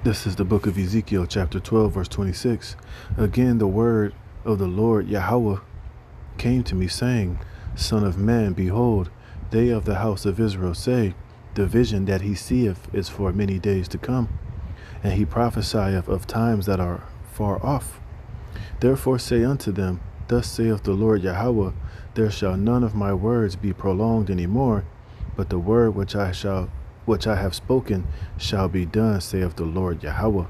This is the book of Ezekiel, chapter 12, verse 26. Again, the word of the Lord Yahweh came to me, saying, Son of man, behold, they of the house of Israel say, the vision that he seeth is for many days to come, and he prophesieth of times that are far off. Therefore say unto them, Thus saith the Lord Yahweh, there shall none of my words be prolonged any more, but the word which I have spoken shall be done, saith the Lord Yahweh.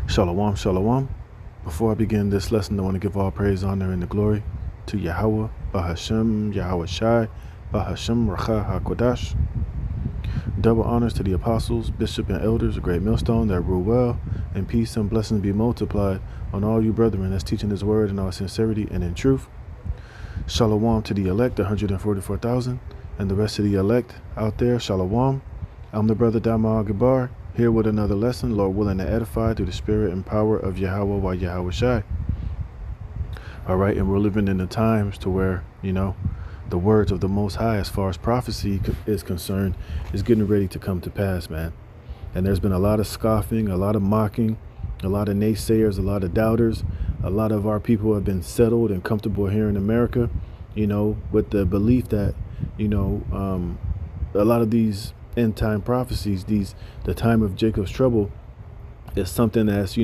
Shalom, shalom. Before I begin this lesson, I want to give all praise, honor, and the glory to Yahweh, Bahashem, Yahweh Shai, Bahashem, Racha HaKodash. Double honors to the apostles, bishop, and elders, a great millstone that rule well, and peace and blessings be multiplied on all you brethren that's teaching his word in all sincerity and in truth. Shalom to the elect, 144,000, and the rest of the elect out there, shalom. I'm the brother Dama Gabar, here with another lesson, Lord willing to edify through the spirit and power of Yahweh while Yahweh Shai. All right, and we're living in the times to where, the words of the Most High, as far as prophecy is concerned, is getting ready to come to pass, man. And there's been a lot of scoffing, a lot of mocking, a lot of naysayers, a lot of doubters. A lot of our people have been settled and comfortable here in America, with the belief that, a lot of these end time prophecies, the time of Jacob's trouble, is something that's,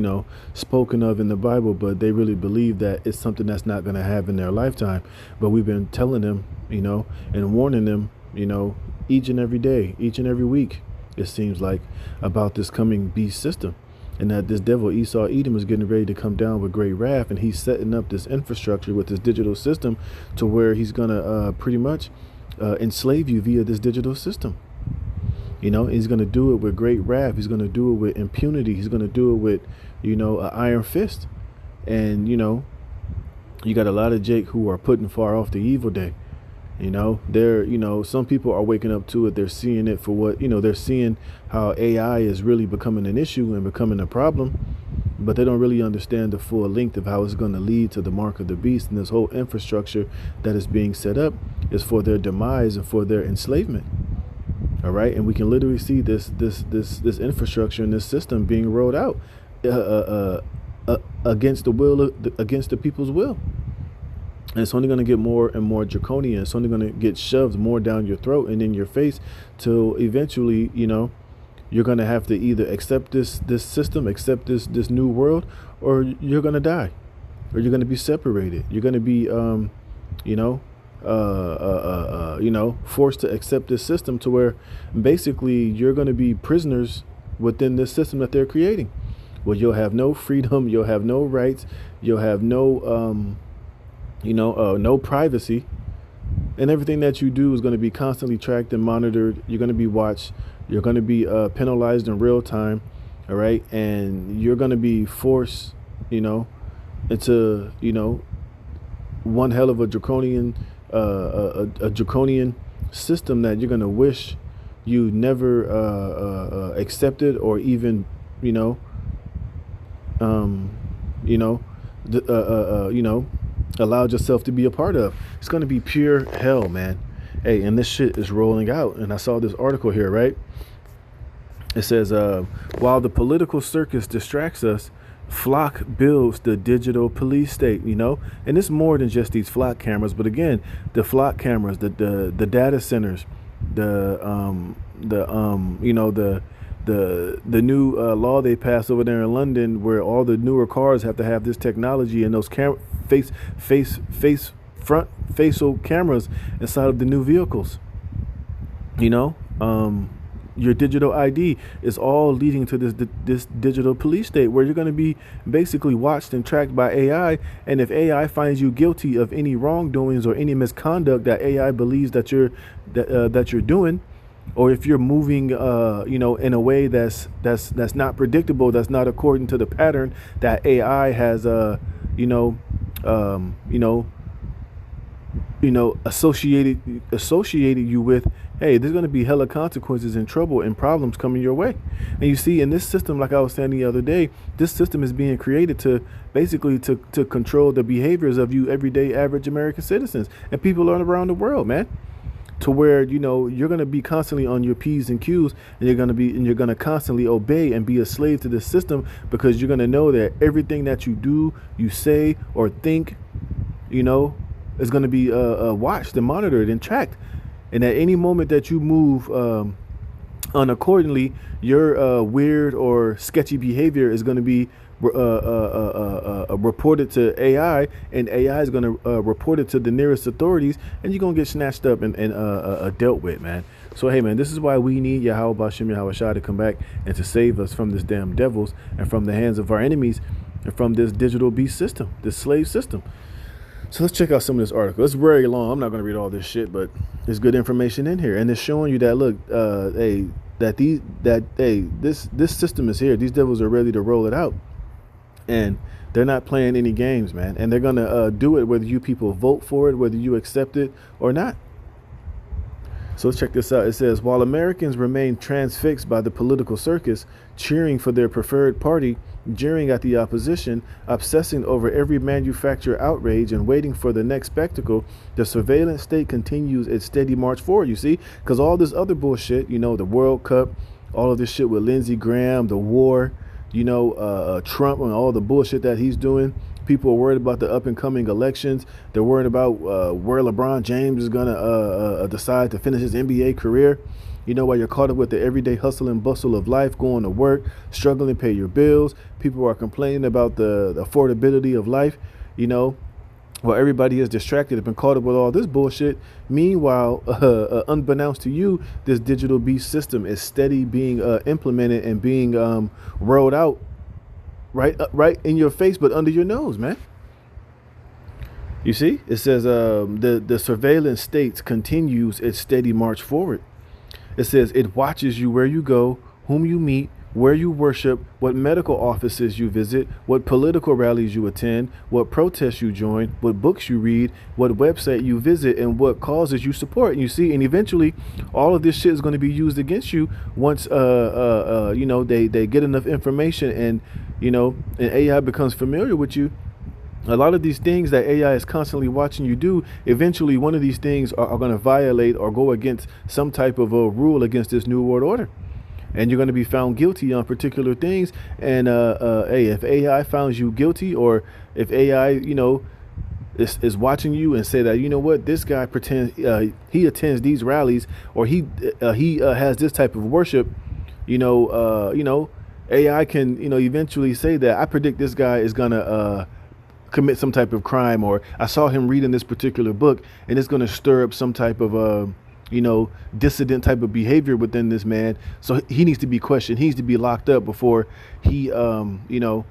spoken of in the Bible, but they really believe that it's something that's not going to happen in their lifetime. But we've been telling them, and warning them, each and every day, each and every week, it seems like, about this coming beast system. And that this devil Esau Edom is getting ready to come down with great wrath, and he's setting up this infrastructure with this digital system to where he's going to pretty much enslave you via this digital system. He's going to do it with great wrath. He's going to do it with impunity. He's going to do it with, an iron fist. And, you got a lot of Jake who are putting far off the evil day. Some people are waking up to it. They're seeing it for what, they're seeing how AI is really becoming an issue and becoming a problem, but they don't really understand the full length of how it's going to lead to the mark of the beast. And this whole infrastructure that is being set up is for their demise and for their enslavement. All right. And we can literally see this infrastructure and this system being rolled out against the people's will. And it's only going to get more and more draconian. It's only going to get shoved more down your throat and in your face till eventually, you're going to have to either accept this system, accept this new world, or you're going to die, or you're going to be separated. You're going to be, forced to accept this system to where basically you're going to be prisoners within this system that they're creating. Well, you'll have no freedom. You'll have no rights. You'll have no, no privacy, and everything that you do is going to be constantly tracked and monitored. You're going to be watched. You're going to be penalized in real time. All right. And you're going to be forced, into, one hell of a draconian, a draconian system that you're going to wish you never accepted or even, allowed yourself to be a part of. It's going to be pure hell, man. Hey, and this shit is rolling out. And I saw this article here, right? It says, while the political circus distracts us, Flock builds the digital police state, and it's more than just these Flock cameras. But again, the Flock cameras, the data centers, the new law they passed over there in London, where all the newer cars have to have this technology and those front facial cameras inside of the new vehicles. Your digital ID is all leading to this digital police state where you're going to be basically watched and tracked by AI. And if AI finds you guilty of any wrongdoings or any misconduct that AI believes that you're doing, or if you're moving, in a way that's not predictable, that's not according to the pattern that AI has, associated you with, hey, there's going to be hella consequences and trouble and problems coming your way. And you see, in this system, like I was saying the other day, this system is being created to basically to control the behaviors of you everyday average American citizens and people around the world, man. to where, you know, you're going to be constantly on your P's and Q's, and you're going to constantly obey and be a slave to this system, because you're going to know that everything that you do, you say, or think, you know, is going to be watched and monitored and tracked. And at any moment that you move unaccordingly, your weird or sketchy behavior is going to be reported to AI, and AI is going to report it to the nearest authorities, and you're going to get snatched up and dealt with, man. So, hey, man, this is why we need Yahweh Bashim Yahweh Shah to come back and to save us from this damn devils and from the hands of our enemies and from this digital beast system, this slave system. So let's check out some of this article. It's very long. I'm not going to read all this shit, but there's good information in here, and it's showing you that, look, this system is here. These devils are ready to roll it out, and they're not playing any games, man. And they're gonna do it whether you people vote for it, whether you accept it or not. So let's check this out. It says, while Americans remain transfixed by the political circus, cheering for their preferred party, jeering at the opposition, obsessing over every manufactured outrage, and waiting for the next spectacle, the surveillance state continues its steady march forward, you see? Because all this other bullshit, you know, the World Cup, all of this shit with Lindsey Graham, the war, you know, Trump and all the bullshit that he's doing. People are worried about the up and coming elections. They're worried about where LeBron James is going to decide to finish his NBA career. You know, while you're caught up with the everyday hustle and bustle of life, going to work, struggling to pay your bills. People are complaining about the affordability of life, you know. While everybody is distracted, have been caught up with all this bullshit. Meanwhile, unbeknownst to you, this digital beast system is steady being implemented and being rolled out right in your face, but under your nose, man. You see, it says the surveillance state continues its steady march forward. It says it watches you where you go, whom you meet, where you worship, what medical offices you visit, what political rallies you attend, what protests you join, what books you read, what website you visit, and what causes you support. And you see, and eventually all of this shit is going to be used against you once you know, they get enough information, and you know, and AI becomes familiar with you. A lot of these things that AI is constantly watching you do, eventually one of these things are going to violate or go against some type of a rule against this new world order. And you're going to be found guilty on particular things. And hey, if AI finds you guilty, or if AI, you know, is watching you and say that, you know what, this guy pretends he attends these rallies, or he has this type of worship, you know, AI can, you know, eventually say that I predict this guy is gonna commit some type of crime, or I saw him reading this particular book, and it's going to stir up some type of you know, dissident type of behavior within this man. So he needs to be questioned. He needs to be locked up before he you know,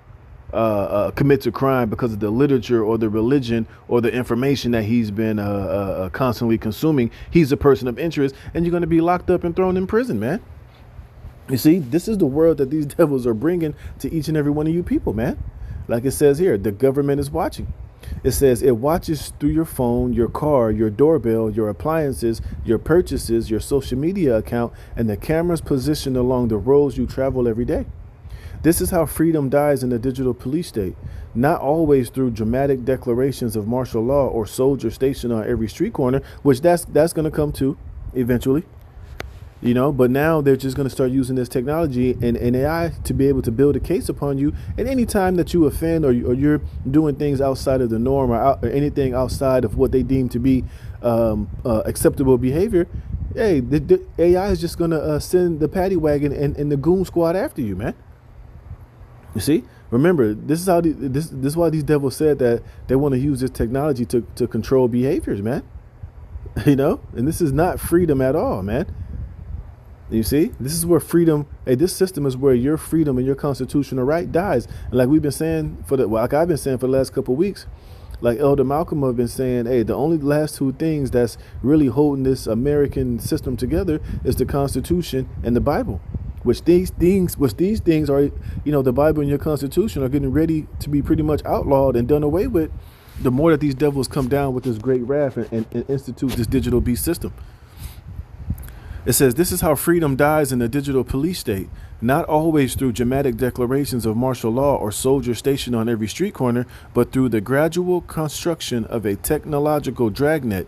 commits a crime because of the literature or the religion or the information that he's been constantly consuming. He's a person of interest, and you're going to be locked up and thrown in prison, man. You see, this is the world that these devils are bringing to each and every one of you people, man. Like it says here, the government is watching. It says it watches through your phone, your car, your doorbell, your appliances, your purchases, your social media account, and the cameras positioned along the roads you travel every day. This is how freedom dies in the digital police state. Not always through dramatic declarations of martial law or soldiers stationed on every street corner, which that's going to come to eventually. You know, but now they're just going to start using this technology and AI to be able to build a case upon you. And any time that you offend, or you're doing things outside of the norm, or anything outside of what they deem to be acceptable behavior, hey, the AI is just going to send the paddy wagon and the goon squad after you, man. You see, remember, this is how this is why these devils said that they want to use this technology to control behaviors, man. You know, and this is not freedom at all, man. You see, this is where freedom, hey, this system is where your freedom and your constitutional right dies. And like we've been saying like I've been saying for the last couple of weeks, like Elder Malcolm have been saying, hey, the only last two things that's really holding this American system together is the Constitution and the Bible, which these things are, you know, the Bible and your Constitution are getting ready to be pretty much outlawed and done away with. The more that these devils come down with this great wrath and institute this digital beast system. It says, this is how freedom dies in the digital police state, not always through dramatic declarations of martial law or soldiers stationed on every street corner, but through the gradual construction of a technological dragnet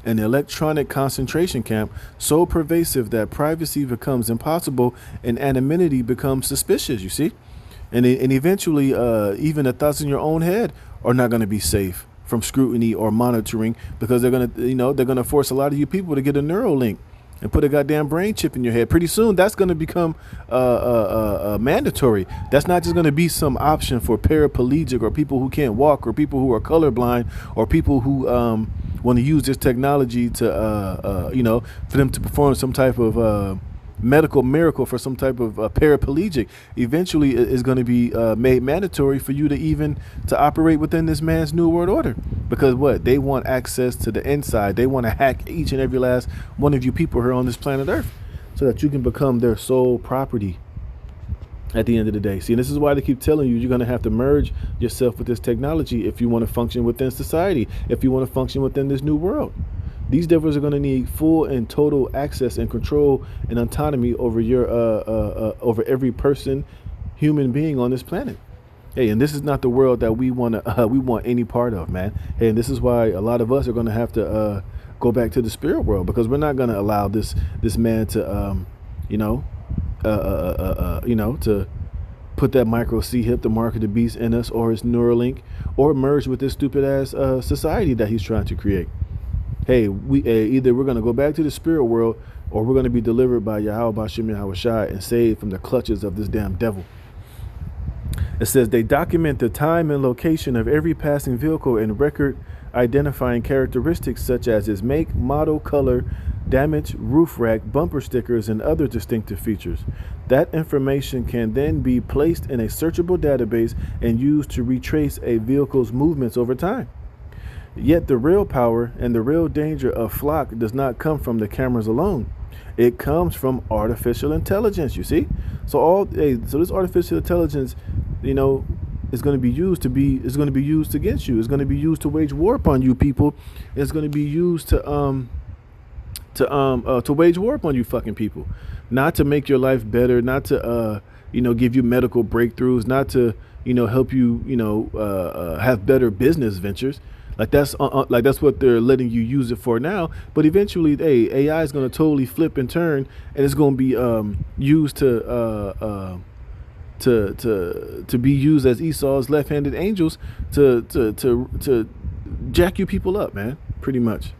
an electronic concentration camp so pervasive that privacy becomes impossible and anonymity becomes suspicious, you see? And eventually, even the thoughts in your own head are not going to be safe from scrutiny or monitoring, because they're going to, they're going to force a lot of you people to get a Neuralink and put a goddamn brain chip in your head. Pretty soon, that's going to become mandatory. That's not just going to be some option for paraplegic or people who can't walk or people who are colorblind or people who want to use this technology to, for them to perform some type of medical miracle for some type of paraplegic. Eventually, it's going to be made mandatory for you to operate within this man's new world order. Because what? They want access to the inside. They want to hack each and every last one of you people here on this planet Earth so that you can become their sole property at the end of the day. See, and this is why they keep telling you you're going to have to merge yourself with this technology if you want to function within society, if you want to function within this new world. These devils are going to need full and total access and control and autonomy over your over every person, human being on this planet. Hey, and this is not the world that we want any part of, man. Hey, and this is why a lot of us are going to have to go back to the spirit world, because we're not going to allow this man to to put that micro C hip, the mark of the beast, in us, or his Neuralink, or merge with this stupid ass society that he's trying to create. Hey, either we're going to go back to the spirit world, or we're going to be delivered by Yahweh Bashim Yahweh Shai and saved from the clutches of this damn devil. It says they document the time and location of every passing vehicle and record identifying characteristics such as its make, model, color, damage, roof rack, bumper stickers, and other distinctive features. That information can then be placed in a searchable database and used to retrace a vehicle's movements over time. Yet the real power and the real danger of Flock does not come from the cameras alone. It comes from artificial intelligence, you see? So this artificial intelligence, is going to be used against you. It's going to be used to wage war upon you people. It's going to be used to wage war upon you fucking people. Not to make your life better, not to give you medical breakthroughs, not to help you have better business ventures. Like that's what they're letting you use it for now. But eventually, AI is going to totally flip and turn, and it's going to be used to be used as Esau's left-handed angels to jack you people up, man. Pretty much.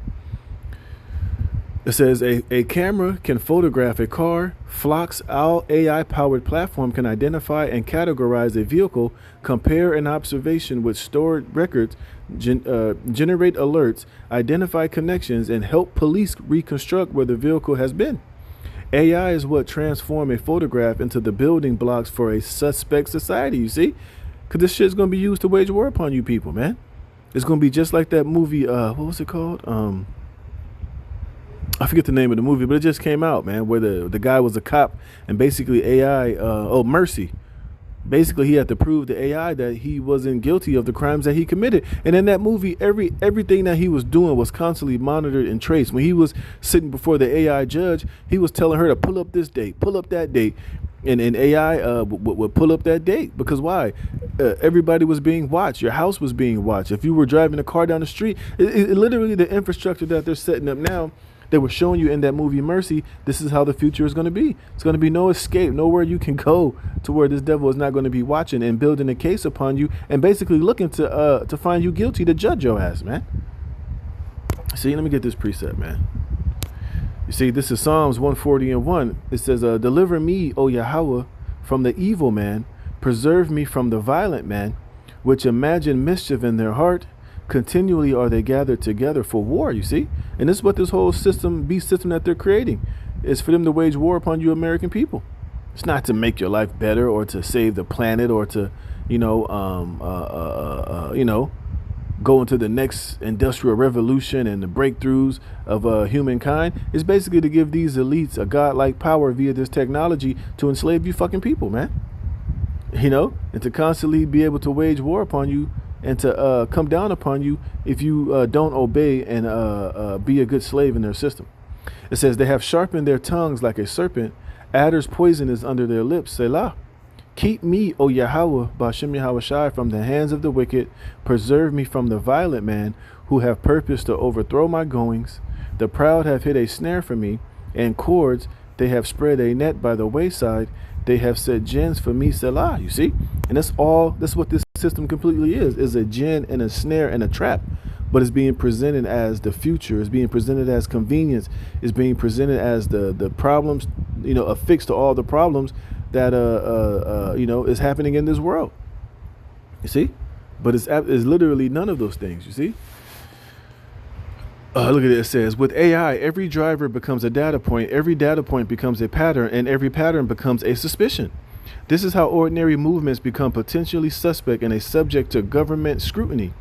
It says a camera can photograph a car. Flock's AI-powered platform can identify and categorize a vehicle, compare an observation with stored records, generate alerts, identify connections, and help police reconstruct where the vehicle has been. AI is what transforms a photograph into the building blocks for a suspect society, you see? Because this shit's going to be used to wage war upon you people, man. It's going to be just like that movie, what was it called? I forget the name of the movie, but it just came out, man, where the guy was a cop, and basically AI, Mercy. Basically, he had to prove to AI that he wasn't guilty of the crimes that he committed. And in that movie, everything that he was doing was constantly monitored and traced. When he was sitting before the AI judge, he was telling her to pull up this date, pull up that date. And AI would pull up that date. Because why? Everybody was being watched. Your house was being watched. If you were driving a car down the street, it literally the infrastructure that they're setting up now, they were showing you in that movie Mercy, this is how the future is going to be. It's going to be no escape, nowhere you can go to where this devil is not going to be watching and building a case upon you and basically looking to find you guilty to judge your ass, man. See, let me get this precept, man. You see, this is Psalms 140:1. It says, deliver me, O Yahweh, from the evil man. Preserve me from the violent man, which imagine mischief in their heart. Continually are they gathered together for war, you see? And this is what this whole beast system that they're creating is, for them to wage war upon you American people. It's not to make your life better or to save the planet or to, go into the next industrial revolution and the breakthroughs of humankind. It's basically to give these elites a godlike power via this technology to enslave you fucking people, man. And to constantly be able to wage war upon you and to come down upon you if you don't obey and be a good slave in their system. It says they have sharpened their tongues like a serpent. Adder's poison is under their lips. Selah. Keep me, O Yahweh, Bashim Yahweh Shai, from the hands of the wicked. Preserve me from the violent man who have purposed to overthrow my goings. The proud have hid a snare for me, and cords. They have spread a net by the wayside. They have set gins for me, Selah. You see? And that's what this system completely is a gin and a snare and a trap. But it's being presented as the future. It's being presented as convenience. It's being presented as the problems, a fix to all the problems that is happening in this world. You see? But it's literally none of those things. You see? Look at it. It says, with AI, every driver becomes a data point, every data point becomes a pattern, and every pattern becomes a suspicion. This is how ordinary movements become potentially suspect and a subject to government scrutiny.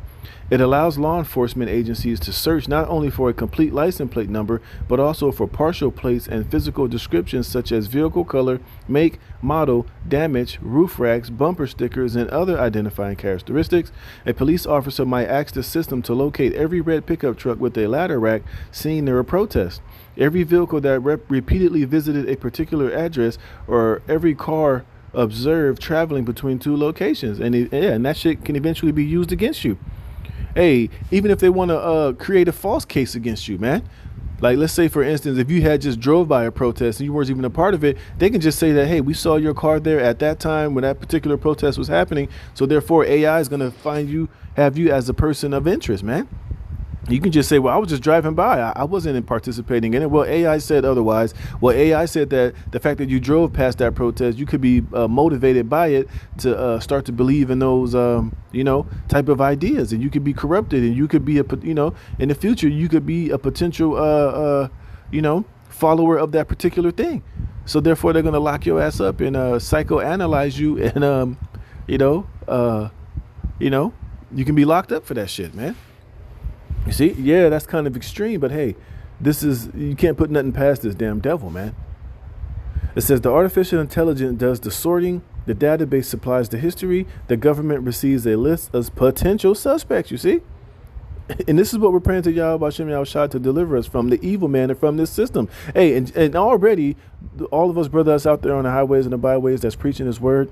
It allows law enforcement agencies to search not only for a complete license plate number, but also for partial plates and physical descriptions such as vehicle color, make, model, damage, roof racks, bumper stickers, and other identifying characteristics. A police officer might ask the system to locate every red pickup truck with a ladder rack seen near a protest, every vehicle that repeatedly visited a particular address, or every car observed traveling between two locations. And that shit can eventually be used against you. Hey, even if they want to create a false case against you, man. Like, let's say, for instance, if you had just drove by a protest and you weren't even a part of it, they can just say that, hey, we saw your car there at that time when that particular protest was happening. So therefore, AI is going to have you as a person of interest, man. You can just say, well, I was just driving by. I wasn't participating in it. Well, AI said otherwise. Well, AI said that the fact that you drove past that protest, you could be motivated by it to start to believe in those, type of ideas. And you could be corrupted, and you could be in the future, you could be a potential, follower of that particular thing. So therefore, they're going to lock your ass up and psychoanalyze you. And, you can be locked up for that shit, man. You see, yeah, that's kind of extreme, but hey, you can't put nothing past this damn devil, man. It says the artificial intelligence does the sorting, the database supplies the history, the government receives a list of potential suspects, you see? And this is what we're praying to Yahweh Hashem Yahushua to deliver us from the evil man and from this system. Hey, and already, all of us brothers out there on the highways and the byways that's preaching his word,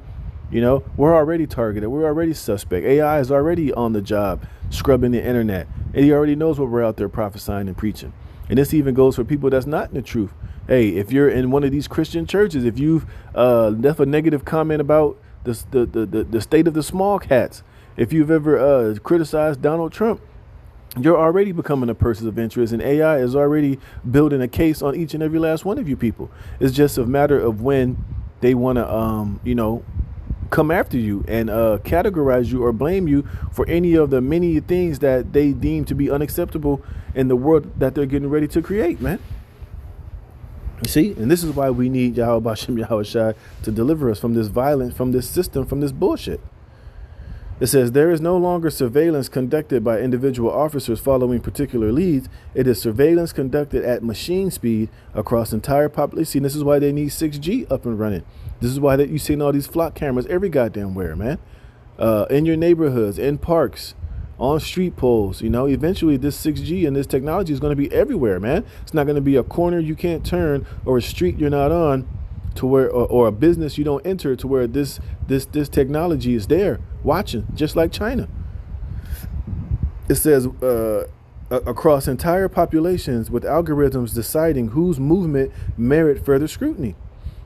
we're already targeted. We're already suspect. AI is already on the job scrubbing the internet. And he already knows what we're out there prophesying and preaching. And this even goes for people that's not in the truth. Hey, if you're in one of these Christian churches, if you've left a negative comment about the state of the small cats, if you've ever criticized Donald Trump, you're already becoming a person of interest, and AI is already building a case on each and every last one of you people. It's just a matter of when they want to, come after you and categorize you or blame you for any of the many things that they deem to be unacceptable in the world that they're getting ready to create, man. You see, and this is why we need Yahweh Hashem Yahushua to deliver us from this violence, from this system, from this bullshit. It says there is no longer surveillance conducted by individual officers following particular leads. It is surveillance conducted at machine speed across entire population. See, this is why they need 6G up and running. This is why that you seeing all these flock cameras every goddamn where, man. In your neighborhoods, in parks, on street poles. Eventually this 6G and this technology is going to be everywhere, man. It's not going to be a corner you can't turn or a street you're not on to where, or a business you don't enter to where this technology is there watching, just like China. It says across entire populations with algorithms deciding whose movement merit further scrutiny.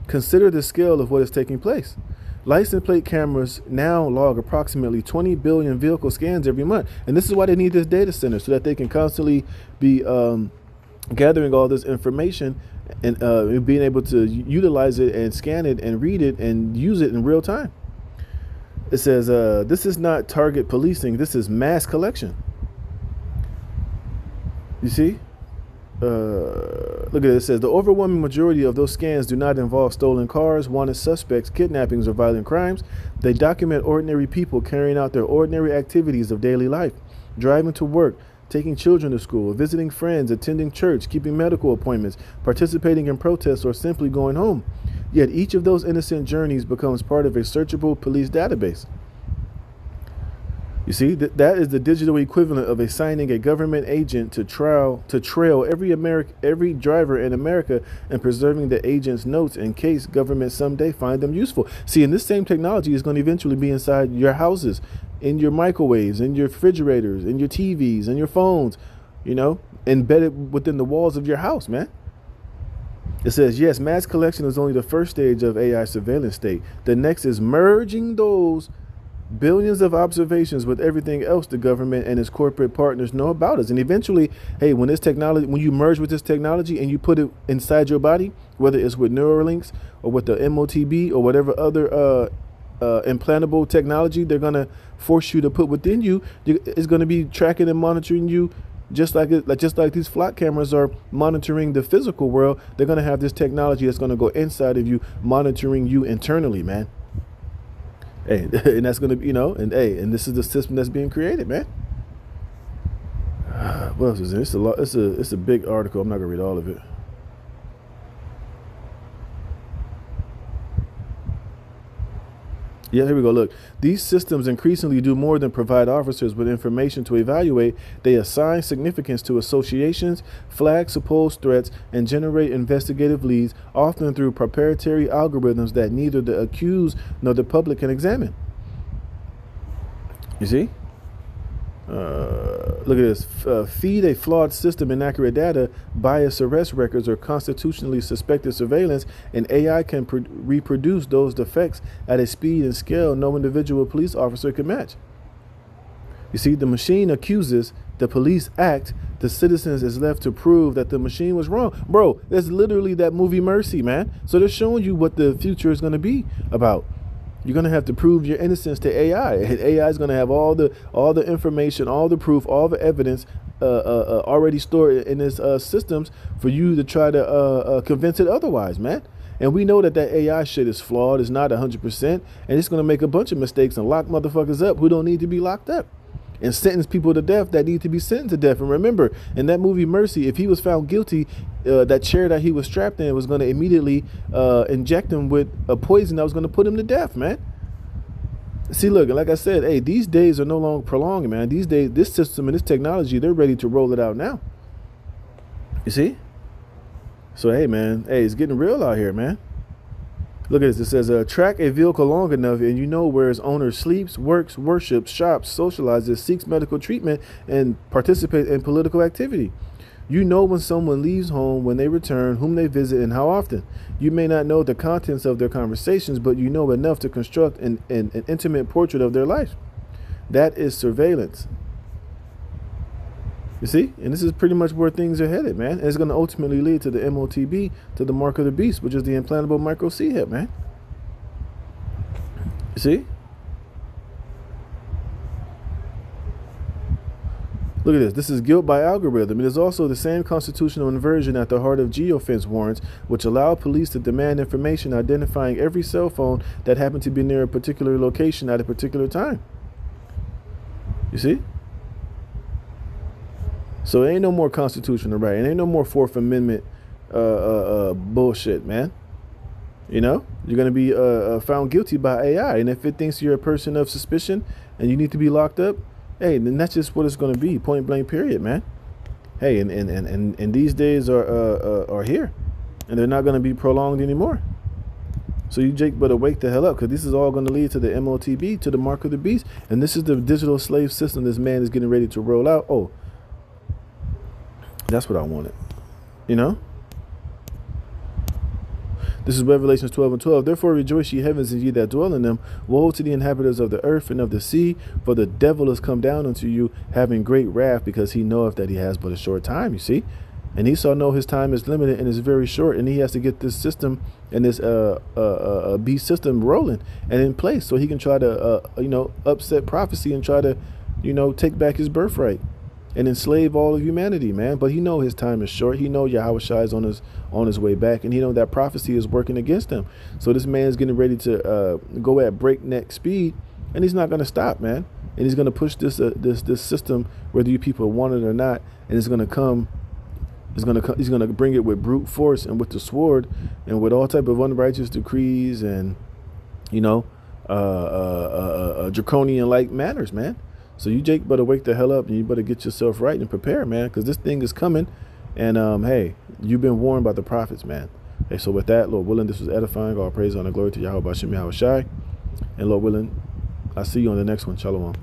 Consider the scale of what is taking place. License plate cameras now log approximately 20 billion vehicle scans every month. And this is why they need this data center, so that they can constantly be gathering all this information and being able to utilize it and scan it and read it and use it in real time. It says, this is not target policing. This is mass collection. You see? Look at it. It says the overwhelming majority of those scans do not involve stolen cars, wanted suspects, kidnappings, or violent crimes. They document ordinary people carrying out their ordinary activities of daily life, driving to work, taking children to school, visiting friends, attending church, keeping medical appointments, participating in protests, or simply going home. Yet each of those innocent journeys becomes part of a searchable police database. You see, that is the digital equivalent of assigning a government agent to trail every driver in America and preserving the agent's notes in case government someday find them useful. See, and this same technology is going to eventually be inside your houses, in your microwaves, in your refrigerators, in your TVs, in your phones, embedded within the walls of your house, man. It says, yes, mass collection is only the first stage of AI surveillance state. The next is merging those billions of observations with everything else the government and its corporate partners know about us. And eventually, hey, when you merge with this technology and you put it inside your body, whether it's with Neuralinks or with the MOTB or whatever other implantable technology they're going to force you to put within you, it's going to be tracking and monitoring you. Just like these flock cameras are monitoring the physical world, they're going to have this technology that's going to go inside of you, monitoring you internally, man. Hey, and that's going to be, and this is the system that's being created, man. What else is there? It's a big article. I'm not going to read all of it. Yeah, here we go. Look, these systems increasingly do more than provide officers with information to evaluate. They assign significance to associations, flag supposed threats, and generate investigative leads, often through proprietary algorithms that neither the accused nor the public can examine. You see? Look at this. Feed a flawed system inaccurate data, biased arrest records, or constitutionally suspected surveillance, and AI can reproduce those defects at a speed and scale no individual police officer can match. You see, the machine accuses, the police act, the citizens is left to prove that the machine was wrong. Bro, that's literally that movie Mercy, man. So they're showing you what the future is going to be about. You're going to have to prove your innocence to AI. And AI is going to have all the information, all the proof, all the evidence already stored in its systems for you to try to convince it otherwise, man. And we know that AI shit is flawed. It's not 100%. And it's going to make a bunch of mistakes and lock motherfuckers up who don't need to be locked up. And sentence people to death that need to be sentenced to death. And remember, in that movie Mercy, if he was found guilty, that chair that he was strapped in was going to immediately inject him with a poison that was going to put him to death, man. See, look, like I said, hey, these days are no longer prolonging, man. These days, this system and this technology, they're ready to roll it out now. You see? So, hey, man, hey, it's getting real out here, man. Look at this. It says, track a vehicle long enough and you know where its owner sleeps, works, worships, shops, socializes, seeks medical treatment, and participates in political activity. You know when someone leaves home, when they return, whom they visit, and how often. You may not know the contents of their conversations, but you know enough to construct an intimate portrait of their life. That is surveillance. You see? And this is pretty much where things are headed, man. And it's going to ultimately lead to the MOTB, to the mark of the beast, which is the implantable micro C-hip, man. You see? Look at this. This is guilt by algorithm. It is also the same constitutional inversion at the heart of geofence warrants, which allow police to demand information identifying every cell phone that happened to be near a particular location at a particular time. You see? So it ain't no more constitutional right. It ain't no more Fourth Amendment bullshit, man. You know? You're going to be found guilty by AI. And if it thinks you're a person of suspicion and you need to be locked up, hey, then that's just what it's going to be. Point blank, period, man. Hey, and these days are here. And they're not going to be prolonged anymore. So you Jake better wake the hell up, because this is all going to lead to the MOTB, to the mark of the beast. And this is the digital slave system this man is getting ready to roll out. Oh, that's what I wanted. You know? This is Revelations 12:12. Therefore rejoice, ye heavens, and ye that dwell in them. Woe to the inhabitants of the earth and of the sea, for the devil is come down unto you, having great wrath, because he knoweth that he has but a short time, you see. And Esau know his time is limited and is very short, and he has to get this system and this beast system rolling and in place, so he can try to upset prophecy and try to take back his birthright and enslave all of humanity, man. But he know his time is short. He know Yahushua is on his way back, and he know that prophecy is working against him. So this man is getting ready to go at breakneck speed, and he's not going to stop, man. And he's going to push this system, whether you people want it or not, and it's going to come. He's going to bring it with brute force and with the sword and with all type of unrighteous decrees and draconian like manners, man. So you, Jake, better wake the hell up, and you better get yourself right and prepare, man, because this thing is coming. And hey, you've been warned by the prophets, man. Hey, so with that, Lord willing, this was edifying. All praise, honor, glory to Yahweh Bashem Yahweh Shai. And Lord willing, I'll see you on the next one. Shalom.